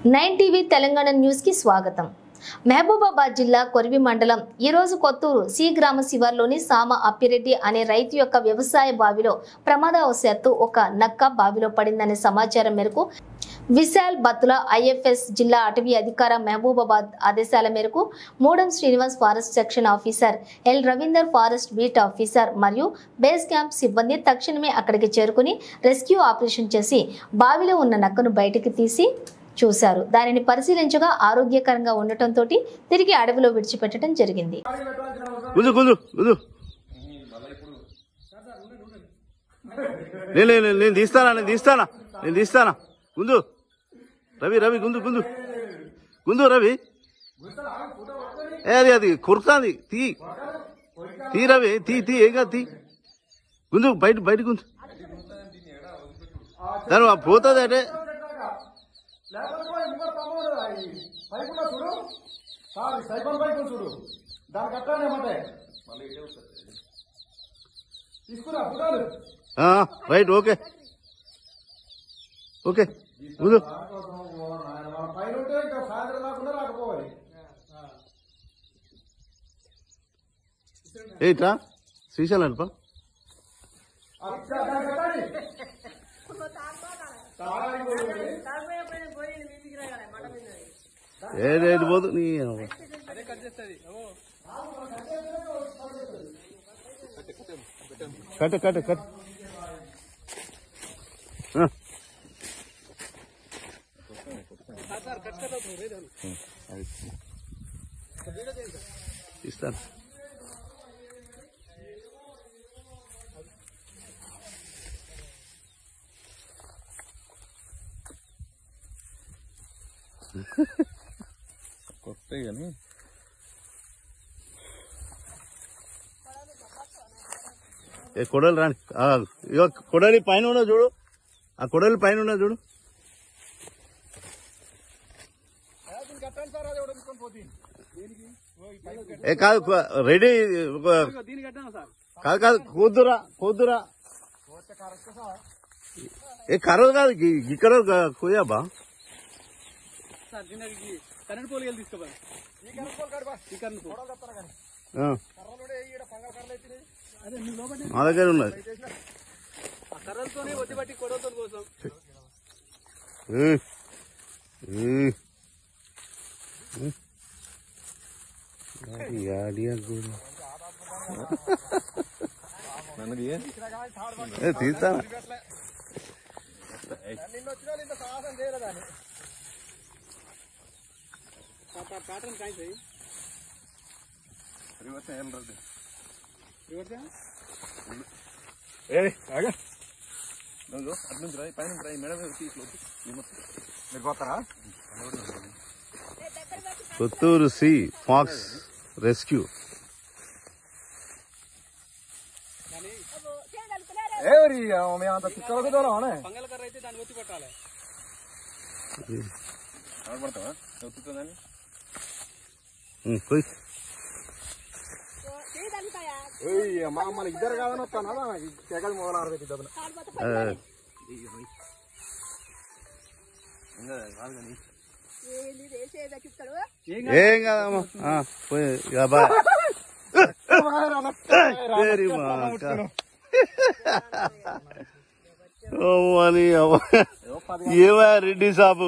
9 TV Telangana news కి స్వాగతం। మహబూబాబాద్ జిల్లా కొరివి మండలం ఈ రోజు కొత్తూరు సి గ్రామ శివార్లోని సామ అప్పిరెడ్డి అనే రైతు యొక్క వ్యవసాయ బావిలో ప్రమాదవశాత్తు ఒక నక్క బావిలో పడిందనే సమాచారం మేరకు విశాల్ బత్తుల ఐఎఫ్ఎస్ జిల్లా అటవీ అధికార మహబూబాబాద్ ఆదేశాల మేరకు Mudam Srinivas forest section officer L Ravinder forest beat officer మరియు బేస్ క్యాంప్ సిబ్బంది తక్షణమే అక్కడికి చేరుకుని రెస్క్యూ ఆపరేషన్ చేసి బావిలో ఉన్న నక్కను బయటికి తీసి చూశారు। దానిని పరిశీలించగా ఆరోగ్యకరంగా ఉండటంతో తిరిగి అడవిలో విడిచిపెట్టడం జరిగింది। రవి రవి గుందు గుందు గుందు రవి అది అది కురుకుతాంది తీ తీ రవి తీ తీ ఏం కాదు తీ గుందు బయట బయట గుందు దాని పోతుంది అంటే రైట్ ఓకే ఓకే ముందు ఏట్రా శ్రీశైలం అల్ప ఏడు పోదు నీ కట్ కట్ కట్ ఇస్తాను కొత్త కానీ ఏ కొడలు రాని ఇక కొడలి పైన ఉన్నా చూడు ఆ కొడలి పైన ఉన్నా చూడు ఏ కాదు రెడీ కాదు కాదు కూతురా కూతురా ఏ కరవు కాదు ఇక్కడ కోయాబా మా దగ్గర ఉన్నది తీస్తా కొత్తూరు సి ఫాక్స్ రెస్క్యూ మన ఇద్దరు కాదని వస్తానా తెగలు మొదలు ఏం కాదమ్మా ఏమా రెడ్డి సాబు